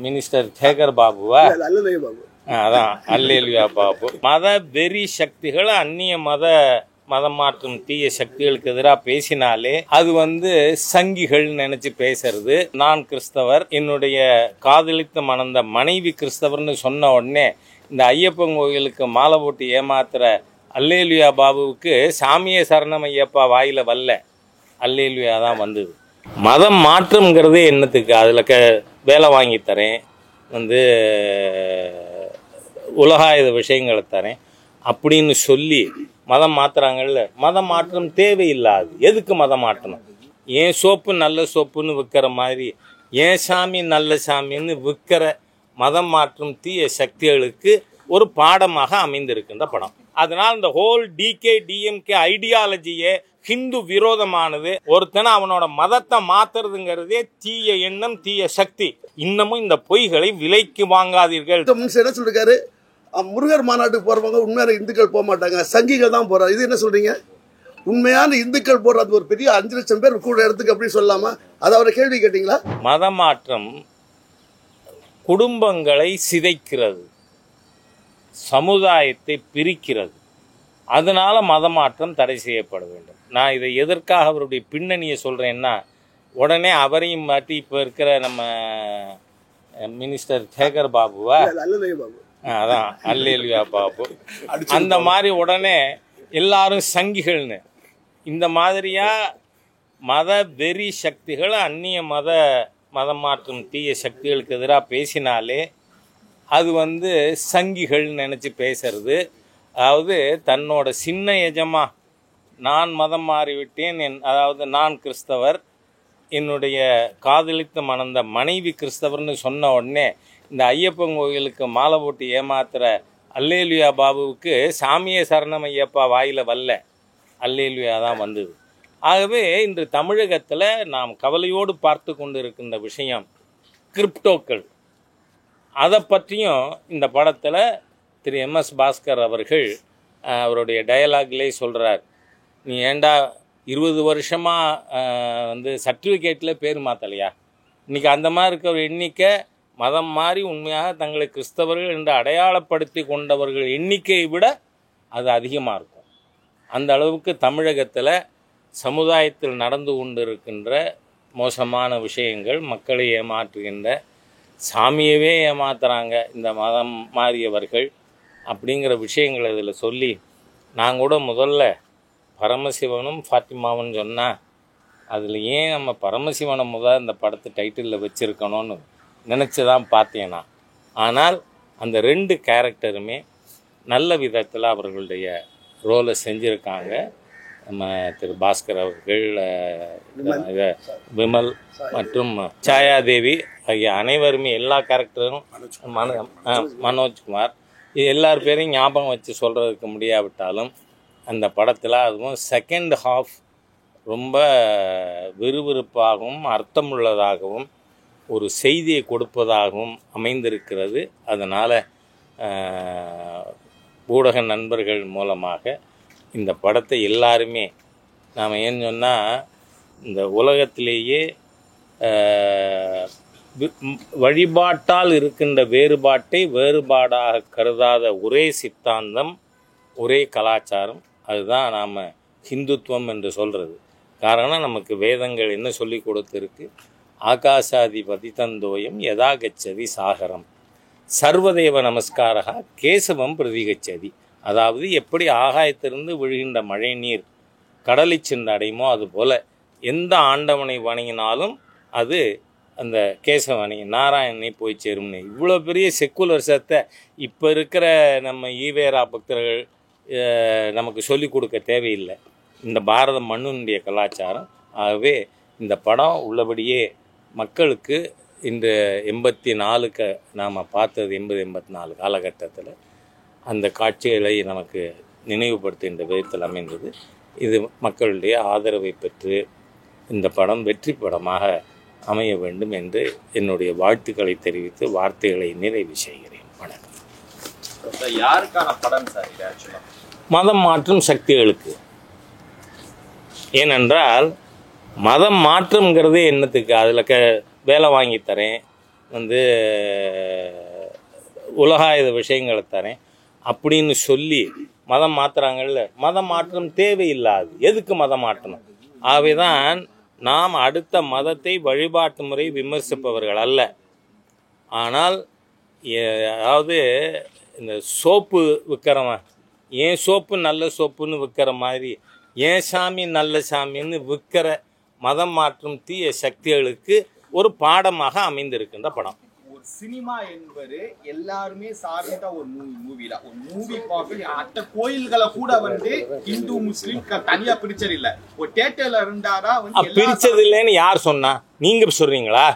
Minister Sekar பாபுவா, அதான் அல்லேலுயா பாபு. மத வெறி சக்திகள் அந்நிய மதம் மாற்றும் தீய சக்திகளுக்கு எதிராக பேசினாலே அது சங்கிகள் நினைச்சு பேசுறது. நான் கிறிஸ்தவர், என்னுடைய காதலித்து மணந்த மனைவி கிறிஸ்தவர்னு சொன்ன உடனே இந்த ஐயப்பன் கோயிலுக்கு மாலை போட்டு ஏமாத்துற அல்லேலுயா பாபுவுக்கு சாமியே சரணம் ஐயப்பா வாயில வரல, அல்லேலுயா தான் வந்தது. மதம் மாற்றம்ங்கிறதே என்னத்துக்கு? அதில் வேலை வாங்கி தரேன், உலகாயுத விஷயங்களை தரேன் அப்படின்னு சொல்லி மதம் மாற்றுறாங்கல்ல. மதம் மாற்றம் தேவையில்லாது. எதுக்கு மதம் மாற்றணும்? ஏன் சோப்பு நல்ல சோப்புன்னு விற்கிற மாதிரி ஏன் சாமி நல்ல சாமின்னு விற்கிற மதம் மாற்றும் தீய சக்திகளுக்கு ஒரு பாடமாக அமைந்திருக்கின்ற படம். அதனால் இந்த ஹோல் டிஎம்கே ஐடியாலஜியே ஹிந்து விரோதமானது. ஒருத்தனை அவனோட மதத்தை மாத்துறதுங்கிறதே தீய எண்ணம், தீய சக்தி. இன்னமும் இந்த பொய்களை விலைக்கு வாங்காதீர்கள். என்ன சொல்லிருக்காரு? முருகர் மாநாட்டுக்கு போறவங்க உண்மையான இந்துக்கள் போக மாட்டாங்க, சங்கிகள் தான் போறாங்க. இது என்ன சொல்றீங்க? உண்மையான இந்துக்கள் போறது ஒரு பெரிய 5 லட்சம் பேர் கூட இடத்துக்கு அப்படின்னு சொல்லாமா? அதை அவரை கேள்வி கேட்டீங்களா? மதமாற்றம் குடும்பங்களை சிதைக்கிறது, சமுதாயத்தை பிரிக்கிறது. அதனால மதமாற்றம் தடை செய்யப்பட வேண்டும். நான் இதை எதற்காக அவருடைய பின்னணியை சொல்றேன்னா, உடனே அவரையும் மாட்டி இப்போ இருக்கிற நம்ம மினிஸ்டர் சேகர் பாபுவா, அதான் அல்லேலுயா பாபு, அந்த மாதிரி உடனே எல்லாரும் சங்கிகள்னு இந்த மாதிரியா மத வெறி சக்திகள் அந்நிய மதம் மாற்றும் தீய சக்திகளுக்கு எதிராக பேசினாலே அது சங்கிகள் நினச்சி பேசுறது. அதாவது தன்னோட சின்ன எஜமா நான் மதம் மாறிவிட்டேன், அதாவது நான் கிறிஸ்தவர், என்னுடைய காதலித்து மணந்த மனைவி கிறிஸ்தவர்னு சொன்ன உடனே இந்த ஐயப்பன் கோயிலுக்கு மாலை போட்டு ஏமாத்துற அல்லேலுயா பாபுவுக்கு சாமியே சரணம் ஐயப்பா வாயில வரல, அல்லேலுயா தான் வந்தது. ஆகவே இன்று தமிழகத்தில் நாம் கவலையோடு பார்த்து கொண்டு இருக்கின்ற விஷயம் கிரிப்டோக்கள். அதை பற்றியும் இந்த படத்தில் திரு MS பாஸ்கர் அவர்கள் அவருடைய டயலாக்லே சொல்கிறார். நீ ஏண்டா 20 வருஷமாக சர்டிஃபிகேட்டில் பேர் மாற்றலையா? இன்றைக்கி அந்த மாதிரி இருக்கிற எண்ணிக்கை மதம் மாறி உண்மையாக தங்களை கிறிஸ்தவர்கள் என்று அடையாளப்படுத்தி கொண்டவர்கள் எண்ணிக்கையை விட அது அதிகமாக இருக்கும். அந்த அளவுக்கு தமிழகத்தில் சமுதாயத்தில் நடந்து கொண்டிருக்கின்ற மோசமான விஷயங்கள், மக்களை ஏமாற்றுகின்ற, சாமியவே ஏமாத்துறாங்க இந்த மதம் மாறியவர்கள் அப்படிங்கிற விஷயங்கள் இதில் சொல்லி, நான் கூட முதல்ல பரமசிவனும் ஃபாத்திமாவும் சொன்னால் அதில் ஏன் நம்ம பரமசிவனை இந்த படத்தை டைட்டிலில் வச்சுருக்கணும்னு நினச்சி தான் பார்த்தேன் நான். ஆனால் அந்த 2 கேரக்டருமே நல்ல விதத்தில் அவர்களுடைய ரோலை செஞ்சுருக்காங்க. நம்ம திரு பாஸ்கர் அவர்கள், விமல் மற்றும் சாயாதேவி ஆகிய அனைவருமே, எல்லா கேரக்டரும், மனோஜ்குமார், இது எல்லார் பேரையும் ஞாபகம் வச்சு சொல்கிறதுக்கு முடியாவிட்டாலும் அந்த படத்தில் அதுவும் செகண்ட் ஹாஃப் ரொம்ப விறுவிறுப்பாகவும் அர்த்தமுள்ளதாகவும் ஒரு செய்தியை கொடுப்பதாகவும் அமைந்திருக்கிறது. அதனால் ஊடக நண்பர்கள் மூலமாக இந்த படத்தை எல்லாருமே, நாம் ஏன்னு சொன்னால் இந்த உலகத்திலேயே வழிபாட்டால் இருக்கின்ற வேறுபாட்டை வேறுபாடாக கருதாத ஒரே சித்தாந்தம், ஒரே கலாச்சாரம், அதுதான் நாம் ஹிந்துத்துவம் என்று சொல்கிறது. காரணம், நமக்கு வேதங்கள் என்ன சொல்லி கொடுத்துருக்கு? ஆகாசாதி பதிதந்தோயம் யதா கச்சதி சாகரம் சர்வதேவ நமஸ்காரா கேசவம் பிரதிகச்சதி. அதாவது எப்படி ஆகாயத்திலிருந்து விழுகின்ற மழை நீர் கடலை சென்று அடையுமோ அதுபோல் எந்த ஆண்டவனை வணங்கினாலும் அது அந்த கேசவனை, நாராயணனை போய் சேரும்னு. இவ்வளோ பெரிய செக்குலரிசத்தை இப்போ இருக்கிற நம்ம ஈவேரா பக்தர்கள் நமக்கு சொல்லிக் கொடுக்க தேவையில்லை. இந்த பாரத மண்ணுடைய கலாச்சாரம். ஆகவே இந்த படம் உள்ளபடியே மக்களுக்கு இந்த 84க்கு நாம் பார்த்தது 80-84 காலகட்டத்தில் அந்த காட்சிகளை நமக்கு நினைவுபடுத்துகின்ற விதத்தில் அமைந்தது. இது மக்களுடைய ஆதரவை பெற்று இந்த படம் வெற்றி படமாக அமைய வேண்டும் என்று என்னுடைய வாழ்த்துக்களை தெரிவித்து வார்த்தைகளை நிறைவு செய்கிறேன். வணக்கம். யாருக்கான படம் சார் இது? ஆக்சுவலாக மதம் மாற்றும் சக்திகளுக்கு. ஏனென்றால் மதம் மாற்றம்ங்கிறதே என்னத்துக்கு? அதில் வேலை வாங்கி தரேன், வந்து உலகாயுத விஷயங்களை தரேன் அப்படின்னு சொல்லி மதம் மாற்றுறாங்கல்ல. மதம் மாற்றம் தேவையில்லாது. எதுக்கு மதம் மாற்றணும்? ஆகவே தான் நாம் அடுத்த மதத்தை வழிபாட்டு முறை விமர்சிப்பவர்கள் அல்ல. ஆனால் அதாவது இந்த சோப்பு விற்கிறவன் ஏன் சோப்பு நல்ல சோப்புன்னு விற்கிற மாதிரி ஏன் சாமி நல்ல சாமின்னு விற்கிற மதம் மாற்றும் தீய சக்திகளுக்கு ஒரு பாடமாக அமைந்திருக்கின்ற படம். ஒரு சினிமா என்பது எல்லாருமே சார்ந்த ஒரு மூவில ஒரு மூவி பார்க்க அத்த கோயில்களை கூட வந்து இந்து முஸ்லீம் தனியா பிரிச்சது இல்ல. ஒரு தியேட்டர்ல இருந்தாரா வந்து பிரிச்சது இல்லைன்னு யார் சொன்னா? நீங்க சொல்றீங்களா?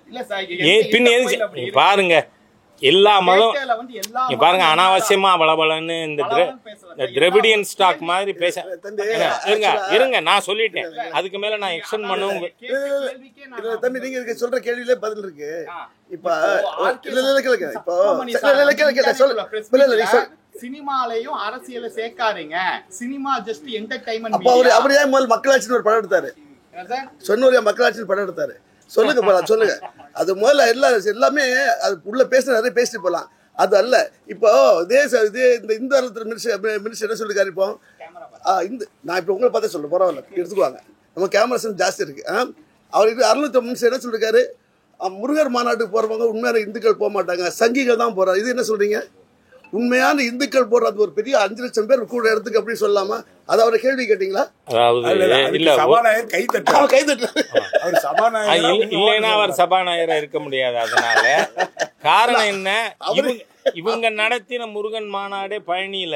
இல்ல சார், பின் எதுக்கு பாருங்க, எல்லா மதம் பாருங்க அனாவசியமா வளவலன்னு இந்த திரவிடியன் ஸ்டாக் மாதிரி பேச இருங்க. நான் சொல்லிட்டேன், அதுக்கு மேல நான் எக்ஸ்டெண்ட் பண்ணவும். தம்பி நீங்க சொல்ற கேள்வியிலே பதில் இருக்கு. இப்ப சினிமாலையும் அரசியல சேர்க்காதீங்க. Cinema just entertainment. அப்ப அவரே முதல்ல மக்களாட்சின்னு ஒரு படம் எடுத்தாரு. சொன்னூரியா மக்களாட்சின்னு படம் எடுத்தாரு. சொல்லுங்க போலாம், சொல்லுங்க. அது முதல்ல எல்லாமே அது உள்ள நிறைய பேசிட்டு போகலாம். அது அல்ல. இப்போ இந்த இந்து மினிஸ்டர் என்ன சொல்லிருக்காரு? இப்போ நான் இப்போ உங்களை பார்த்தே சொல்ல பரவாயில்ல, எடுத்துக்குவாங்க. நம்ம கேமராசன் ஜாஸ்தி இருக்கு. அவருக்கு அருள்நிதி மினிஸ்டர் என்ன சொல்லிருக்காரு? முருகர் மாநாட்டுக்கு போறவங்க உண்மையான இந்துக்கள் போக மாட்டாங்க, சங்கிகள் தான் போறாங்க. இது என்ன சொல்றீங்க? உண்மையான இந்துக்கள் போடுற அது ஒரு பெரிய 5 லட்சம் பேர் கூட இடத்துக்கு அப்படி சொல்லாமா? அது அவரை கேள்வி கேட்டீங்களா? சபாநாயகர் கை தட்டு இல்லைன்னா அவர் சபாநாயகரா இருக்க முடியாது. அதனால காரணம் என்ன? இவங்க நடத்தின முருகன் மாநாடு பழனியில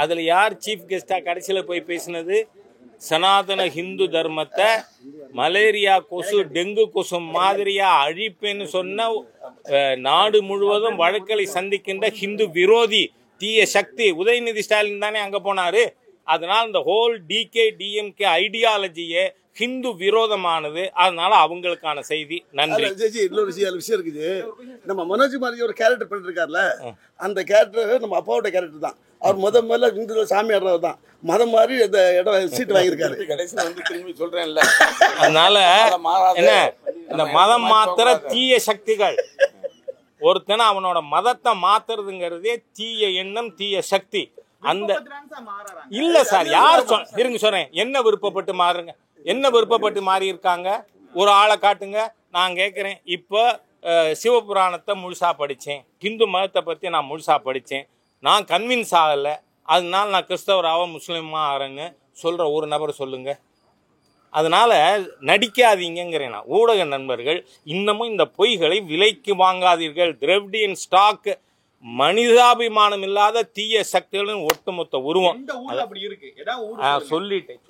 அதுல யார் சீஃப் கெஸ்டா கடைசியில போய் பேசினது? சனாதன ஹிந்து தர்மத்தை மலேரியா கொசு டெங்கு கொசு மாதிரியா அழிப்பேன்னு சொன்ன நாடு முழுவதும் வழக்குகளை சந்திக்கின்ற ஹிந்து விரோதி தீய சக்தி உதயநிதி ஸ்டாலின் தானே அங்க போனாரு. அதனால இந்த ஹோல் டிஎம்கே ஐடியாலஜியே ஹிந்து விரோதமானது. அதனால அவங்களுக்கான செய்தி. நன்றி. இன்னொரு விஷயம் இருக்குது. நம்ம மனோஜ்குமார் ஒரு கேரக்டர் பண்ணிருக்காருல, அந்த கேரக்டர் நம்ம அப்பாவோட கேரக்டர் தான். அவர் முதல்ல இந்து சாமி ஆடுறவர் தான். மதம் மாதிரி இந்த இடம் சீட்டு வாங்கியிருக்காரு. கடைசியில் வந்து திரும்பி சொல்றேன்ல. அதனால என்ன, இந்த மதம் மாத்திர தீய சக்திகள் ஒருத்தனை அவனோட மதத்தை மாத்துறதுங்கிறதே தீய எண்ணம், தீய சக்தி. அந்த இல்ல சார், யார் இருங்க சொல்றேன். என்ன விருப்பப்பட்டு மாறுங்க? என்ன விருப்பப்பட்டு மாறி இருக்காங்க? ஒரு ஆளை காட்டுங்க. நான் கேட்குறேன். இப்போ சிவபுராணத்தை முழுசா படித்தேன், ஹிந்து மதத்தை பற்றி நான் முழுசா படித்தேன், நான் கன்வின்ஸ் ஆகலை, அதனால நான் கிறிஸ்தவராக முஸ்லீமாக ஆகிறேன்னு சொல்கிற ஒரு நபர் சொல்லுங்க. அதனால நடிக்காதீங்கிறேன் நான். ஊடக நண்பர்கள் இன்னமும் இந்த பொய்களை விலைக்கு வாங்காதீர்கள். திரவிடியன் ஸ்டாக் மனிதாபிமானம் இல்லாத தீய சக்திகளின் ஒட்டுமொத்த உருவம். சொல்லிட்டேன்.